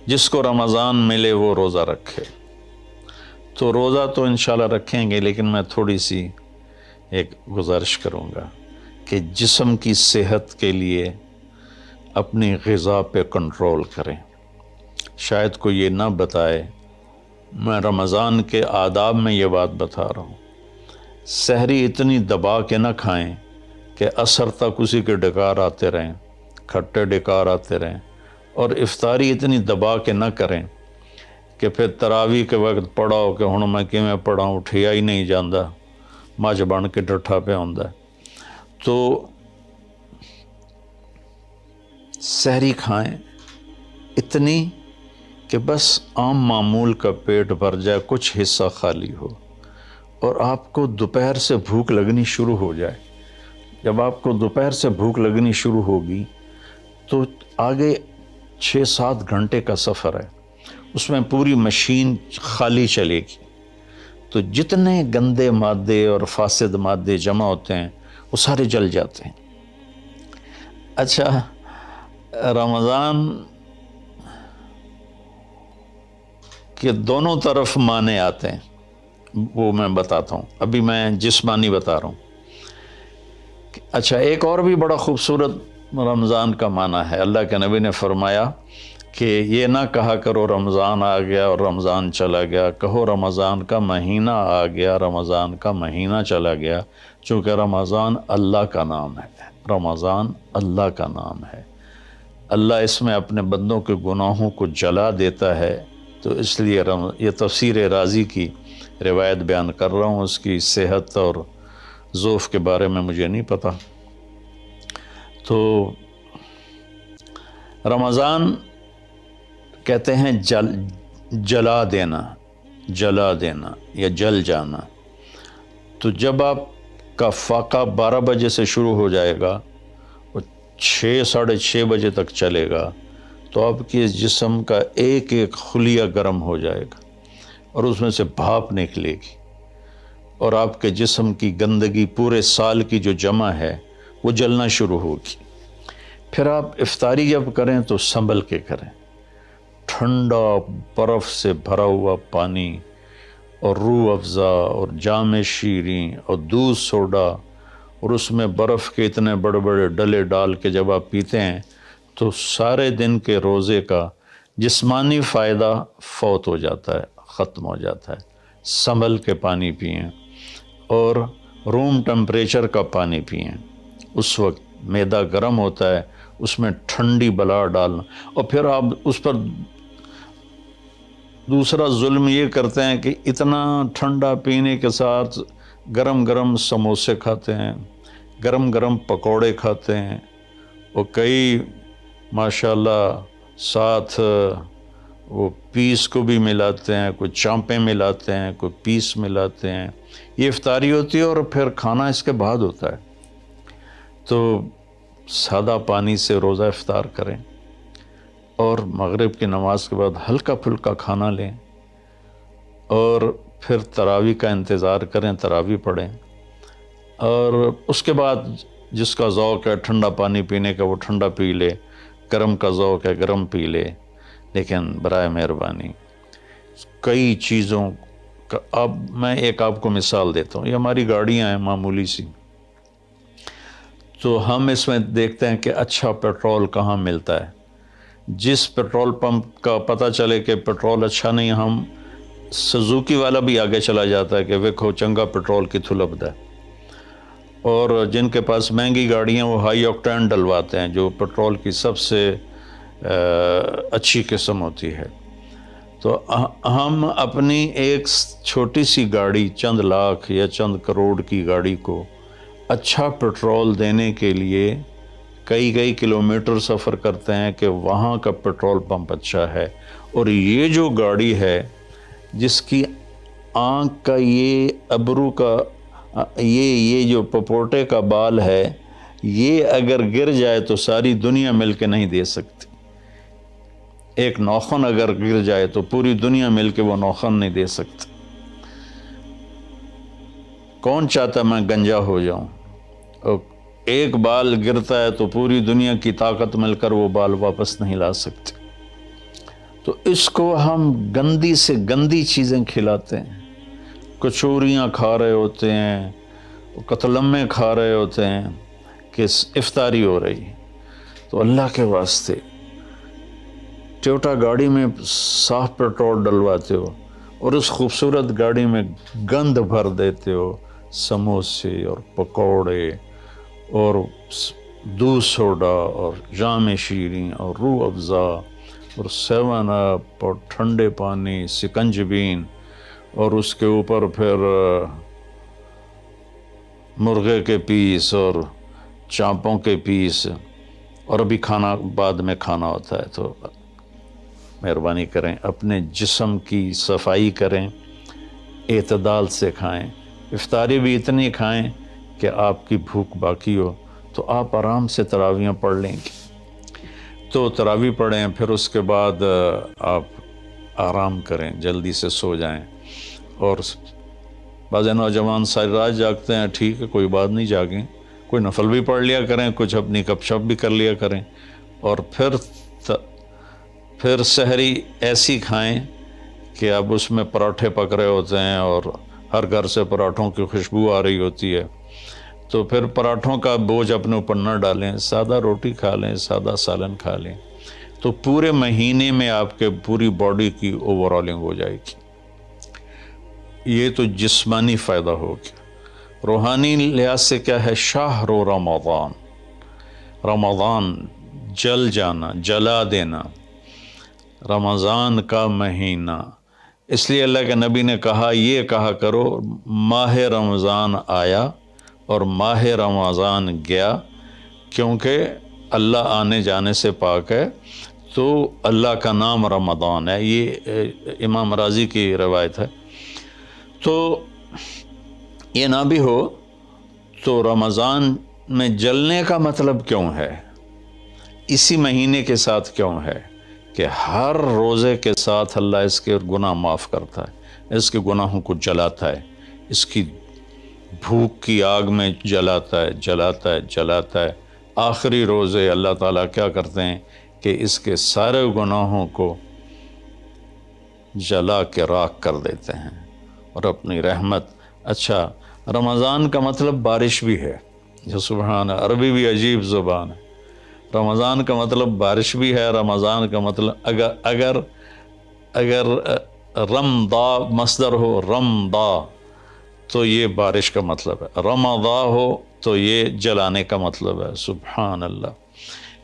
جس کو رمضان ملے وہ روزہ رکھے۔ تو روزہ تو انشاءاللہ رکھیں گے، لیکن میں تھوڑی سی ایک گزارش کروں گا کہ جسم کی صحت کے لیے اپنی غذا پہ کنٹرول کریں۔ شاید کوئی یہ نہ بتائے، میں رمضان کے آداب میں یہ بات بتا رہا ہوں، سحری اتنی دبا کے نہ کھائیں کہ عصر تک اسی کے ڈکار آتے رہیں، کھٹے ڈکار آتے رہیں، اور افطاری اتنی دبا کے نہ کریں کہ پھر تراویح کے وقت پڑھاؤ کہ ہن میں کیویں پڑھاؤں، اٹھیا ہی نہیں جاندہ، مجھ بن کے ڈٹھا پہ ہوندا۔ تو سحری کھائیں اتنی کہ بس عام معمول کا پیٹ بھر جائے، کچھ حصہ خالی ہو، اور آپ کو دوپہر سے بھوک لگنی شروع ہو جائے۔ جب آپ کو دوپہر سے بھوک لگنی شروع ہوگی تو آگے 6-7 گھنٹے کا سفر ہے، اس میں پوری مشین خالی چلے گی، تو جتنے گندے مادے اور فاسد مادے جمع ہوتے ہیں وہ سارے جل جاتے ہیں۔ اچھا، رمضان کے دونوں طرف معنی آتے ہیں، وہ میں بتاتا ہوں، ابھی میں جسمانی بتا رہا ہوں۔ اچھا، ایک اور بھی بڑا خوبصورت رمضان کا معنی ہے۔ اللہ کے نبی نے فرمایا کہ یہ نہ کہا کرو رمضان آ گیا اور رمضان چلا گیا، کہو رمضان کا مہینہ آ گیا، رمضان کا مہینہ چلا گیا، چونکہ رمضان اللہ کا نام ہے، رمضان اللہ کا نام ہے۔ اللہ اس میں اپنے بندوں کے گناہوں کو جلا دیتا ہے، تو اس لیے یہ تفسیر رازی کی روایت بیان کر رہا ہوں، اس کی صحت اور ضعف کے بارے میں مجھے نہیں پتہ۔ تو رمضان کہتے ہیں جلا دینا، جلا دینا یا جل جانا۔ تو جب آپ کا فاقہ 12 بجے سے شروع ہو جائے گا اور 6-6:30 بجے تک چلے گا، تو آپ کے جسم کا ایک ایک خلیہ گرم ہو جائے گا اور اس میں سے بھاپ نکلے گی، اور آپ کے جسم کی گندگی پورے سال کی جو جمع ہے وہ جلنا شروع ہوگی۔ پھر آپ افطاری جب کریں تو سنبھل کے کریں، ٹھنڈا برف سے بھرا ہوا پانی اور روح افزا اور جام شیریں اور دودھ سوڈا، اور اس میں برف کے اتنے بڑے بڑے ڈلے ڈال کے جب آپ پیتے ہیں تو سارے دن کے روزے کا جسمانی فائدہ فوت ہو جاتا ہے، ختم ہو جاتا ہے۔ سنبھل کے پانی پئیں اور روم ٹمپریچر کا پانی پئیں۔ اس وقت معدہ گرم ہوتا ہے، اس میں ٹھنڈی بلا ڈالنا، اور پھر آپ اس پر دوسرا ظلم یہ کرتے ہیں کہ اتنا ٹھنڈا پینے کے ساتھ گرم گرم سموسے کھاتے ہیں، گرم گرم پکوڑے کھاتے ہیں، اور کئی ماشاءاللہ ساتھ وہ پیس کو بھی ملاتے ہیں، کوئی چانپیں ملاتے ہیں، کوئی پیس ملاتے ہیں۔ یہ افطاری ہوتی ہے اور پھر کھانا اس کے بعد ہوتا ہے۔ تو سادہ پانی سے روزہ افطار کریں، اور مغرب کی نماز کے بعد ہلکا پھلکا کھانا لیں، اور پھر تراویح کا انتظار کریں، تراویح پڑھیں، اور اس کے بعد جس کا ذوق ہے ٹھنڈا پانی پینے کا وہ ٹھنڈا پی لے، گرم کا ذوق ہے گرم پی لے، لیکن برائے مہربانی کئی چیزوں کا، اب میں ایک آپ کو مثال دیتا ہوں۔ یہ ہماری گاڑیاں ہیں معمولی سی، تو ہم اس میں دیکھتے ہیں کہ اچھا پیٹرول کہاں ملتا ہے۔ جس پیٹرول پمپ کا پتہ چلے کہ پیٹرول اچھا نہیں، ہم سزوکی والا بھی آگے چلا جاتا ہے کہ ویکھو چنگا پیٹرول کتھوں لبدا ہے، اور جن کے پاس مہنگی گاڑیاں وہ ہائی آکٹین ڈلواتے ہیں، جو پیٹرول کی سب سے اچھی قسم ہوتی ہے۔ تو ہم اپنی ایک چھوٹی سی گاڑی، چند لاکھ یا چند کروڑ کی گاڑی کو اچھا پیٹرول دینے کے لیے کئی کلومیٹر سفر کرتے ہیں کہ وہاں کا پیٹرول پمپ اچھا ہے، اور یہ جو گاڑی ہے جس کی آنکھ کا یہ ابرو کا یہ جو پپوٹے کا بال ہے، یہ اگر گر جائے تو ساری دنیا مل کے نہیں دے سکتی۔ ایک نوخن اگر گر جائے تو پوری دنیا مل کے وہ نوخن نہیں دے سکتی۔ کون چاہتا میں گنجا ہو جاؤں؟ اور ایک بال گرتا ہے تو پوری دنیا کی طاقت مل کر وہ بال واپس نہیں لا سکتی۔ تو اس کو ہم گندی سے گندی چیزیں کھلاتے ہیں، کچوریاں کھا رہے ہوتے ہیں، قتلمے کھا رہے ہوتے ہیں کہ افطاری ہو رہی ہے۔ تو اللہ کے واسطے ٹویوٹا گاڑی میں صاف پیٹرول ڈلواتے ہو اور اس خوبصورت گاڑی میں گند بھر دیتے ہو، سموسے اور پکوڑے اور دودھ سوڈا اور جام شیریں اور روح افزا اور 7 اپ اور ٹھنڈے پانی، سکنجبین، اور اس کے اوپر پھر مرغے کے پیس اور چانپوں کے پیس، اور ابھی کھانا بعد میں کھانا ہوتا ہے۔ تو مہربانی کریں، اپنے جسم کی صفائی کریں، اعتدال سے کھائیں، افطاری بھی اتنی کھائیں کہ آپ کی بھوک باقی ہو، تو آپ آرام سے تراویحیں پڑھ لیں گے۔ تو تراویح پڑھیں، پھر اس کے بعد آپ آرام کریں، جلدی سے سو جائیں۔ اور بعض نوجوان ساری رات جاگتے ہیں، ٹھیک ہے، کوئی بات نہیں، جاگیں، کوئی نفل بھی پڑھ لیا کریں، کچھ اپنی گپ شپ بھی کر لیا کریں، اور پھر سحری ایسی کھائیں کہ اب اس میں پراٹھے پک رہے ہوتے ہیں اور ہر گھر سے پراٹھوں کی خوشبو آ رہی ہوتی ہے، تو پھر پراٹھوں کا بوجھ اپنے اوپر نہ ڈالیں، سادہ روٹی کھا لیں، سادہ سالن کھا لیں، تو پورے مہینے میں آپ کے پوری باڈی کی اوور آلنگ ہو جائے گی۔ یہ تو جسمانی فائدہ ہو گیا۔ روحانی لحاظ سے کیا ہے؟ شہر رمضان، رمضان جل جانا، جلا دینا، رمضان کا مہینہ۔ اس لیے اللہ کے نبی نے کہا، یہ کہا کرو، ماہ رمضان آیا اور ماہ رمضان گیا، کیونکہ اللہ آنے جانے سے پاک ہے، تو اللہ کا نام رمضان ہے۔ یہ امام راضی کی روایت ہے۔ تو یہ نہ بھی ہو تو رمضان میں جلنے کا مطلب کیوں ہے؟ اسی مہینے کے ساتھ کیوں ہے کہ ہر روزے کے ساتھ اللہ اس کے گناہ معاف کرتا ہے، اس کے گناہوں کو جلاتا ہے، اس کی بھوک کی آگ میں جلاتا ہے، جلاتا ہے، جلاتا ہے۔ آخری روزے اللہ تعالیٰ کیا کرتے ہیں کہ اس کے سارے گناہوں کو جلا کے راکھ کر دیتے ہیں، اور اپنی رحمت۔ اچھا، رمضان کا مطلب بارش بھی ہے، جو سبحان، عربی بھی عجیب زبان ہے۔ رمضان کا مطلب بارش بھی ہے، رمضان کا مطلب اگر رمضا مصدر ہو، رمضا، تو یہ بارش کا مطلب ہے، رمضا ہو تو یہ جلانے کا مطلب ہے۔ سبحان اللہ،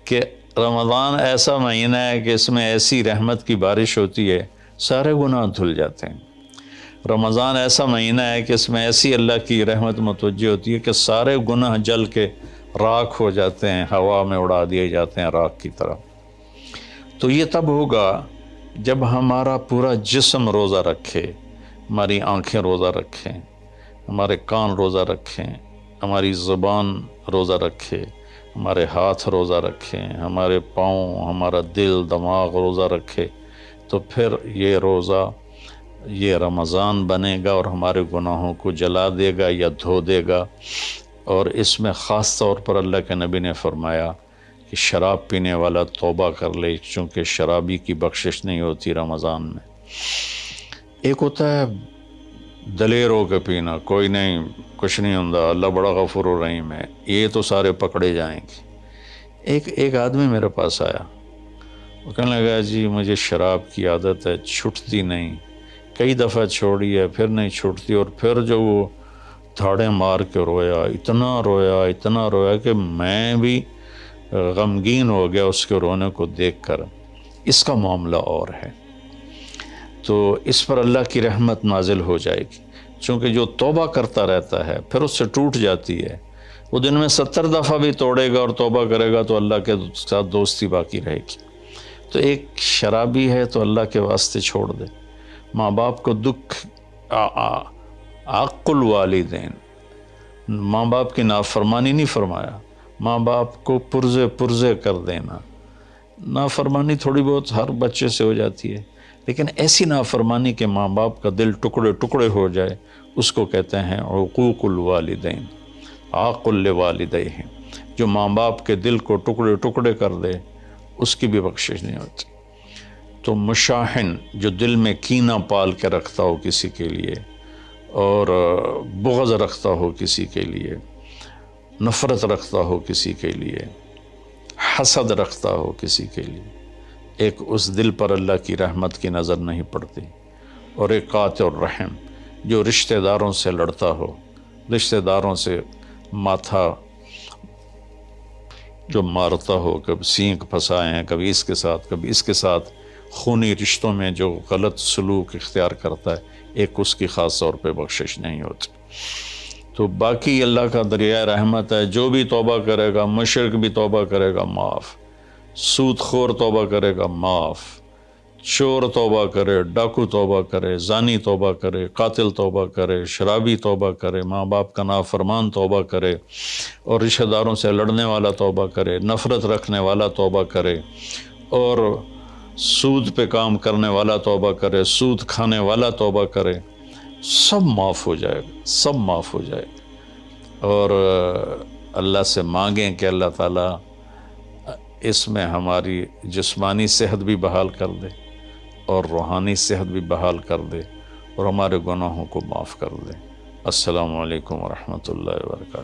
کہ رمضان ایسا مہینہ ہے کہ اس میں ایسی رحمت کی بارش ہوتی ہے، سارے گناہ دھل جاتے ہیں۔ رمضان ایسا مہینہ ہے کہ اس میں ایسی اللہ کی رحمت متوجہ ہوتی ہے کہ سارے گناہ جل کے راکھ ہو جاتے ہیں، ہوا میں اڑا دیے جاتے ہیں راکھ کی طرح۔ تو یہ تب ہوگا جب ہمارا پورا جسم روزہ رکھے، ہماری آنکھیں روزہ رکھیں، ہمارے کان روزہ رکھیں، ہماری زبان روزہ رکھے، ہمارے ہاتھ روزہ رکھیں، ہمارے پاؤں، ہمارا دل، دماغ روزہ رکھے، تو پھر یہ روزہ، یہ رمضان بنے گا اور ہمارے گناہوں کو جلا دے گا یا دھو دے گا۔ اور اس میں خاص طور پر اللہ کے نبی نے فرمایا کہ شراب پینے والا توبہ کر لے، چونکہ شرابی کی بخشش نہیں ہوتی رمضان میں۔ ایک ہوتا ہے دلیر ہو کے پینا، کوئی نہیں، کچھ نہیں ہوتا، اللہ بڑا غفور الرحیم ہے، یہ تو سارے پکڑے جائیں گے۔ ایک آدمی میرے پاس آیا، وہ کہنے لگا، جی مجھے شراب کی عادت ہے، چھٹتی نہیں، کئی دفعہ چھوڑی ہے، پھر نہیں چھوٹتی، اور پھر جو وہ دھاڑیں مار کے رویا، اتنا رویا کہ میں بھی غمگین ہو گیا اس کے رونے کو دیکھ کر۔ اس کا معاملہ اور ہے، تو اس پر اللہ کی رحمت نازل ہو جائے گی، چونکہ جو توبہ کرتا رہتا ہے پھر اس سے ٹوٹ جاتی ہے، وہ دن میں 70 دفعہ بھی توڑے گا اور توبہ کرے گا تو اللہ کے ساتھ دوستی باقی رہے گی۔ تو ایک شرابی ہے تو اللہ کے واسطے چھوڑ دے۔ ماں باپ کو دکھ، عق الوالدین، ماں باپ کی نافرمانی نہیں فرمایا، ماں باپ کو پرزے کر دینا۔ نافرمانی تھوڑی بہت ہر بچے سے ہو جاتی ہے، لیکن ایسی نافرمانی کہ ماں باپ کا دل ٹکڑے ٹکڑے ہو جائے، اس کو کہتے ہیں عقوق الوالدین، عاق لوالدیہ۔ جو ماں باپ کے دل کو ٹکڑے ٹکڑے کر دے، اس کی بھی بخشش نہیں ہوتی۔ تو مشاحن جو دل میں کینہ پال کے رکھتا ہو کسی کے لیے، اور بغض رکھتا ہو کسی کے لیے، نفرت رکھتا ہو کسی کے لیے، حسد رکھتا ہو کسی کے لیے، ایک اس دل پر اللہ کی رحمت کی نظر نہیں پڑتی۔ اور ایک قاطع الرحم جو رشتہ داروں سے لڑتا ہو، رشتہ داروں سے ماتھا جو مارتا ہو، کبھی سینگ پھنسائے ہیں، کبھی اس کے ساتھ کبھی اس کے ساتھ، خونی رشتوں میں جو غلط سلوک اختیار کرتا ہے، ایک اس کی خاص طور پہ بخشش نہیں ہوتی۔ تو باقی اللہ کا دریائے رحمت ہے، جو بھی توبہ کرے گا، مشرک بھی توبہ کرے گا معاف، سود خور توبہ کرے گا معاف، چور توبہ کرے، ڈاکو توبہ کرے، زانی توبہ کرے، قاتل توبہ کرے، شرابی توبہ کرے، ماں باپ کا نافرمان توبہ کرے، اور رشتہ داروں سے لڑنے والا توبہ کرے، نفرت رکھنے والا توبہ کرے، اور سود پہ کام کرنے والا توبہ کرے، سود کھانے والا توبہ کرے، سب معاف ہو جائے گا، سب معاف ہو جائے گا۔ اور اللہ سے مانگیں کہ اللہ تعالیٰ اس میں ہماری جسمانی صحت بھی بحال کر دے اور روحانی صحت بھی بحال کر دے، اور ہمارے گناہوں کو معاف کر دے۔ السلام علیکم ورحمۃ اللہ وبرکاتہ۔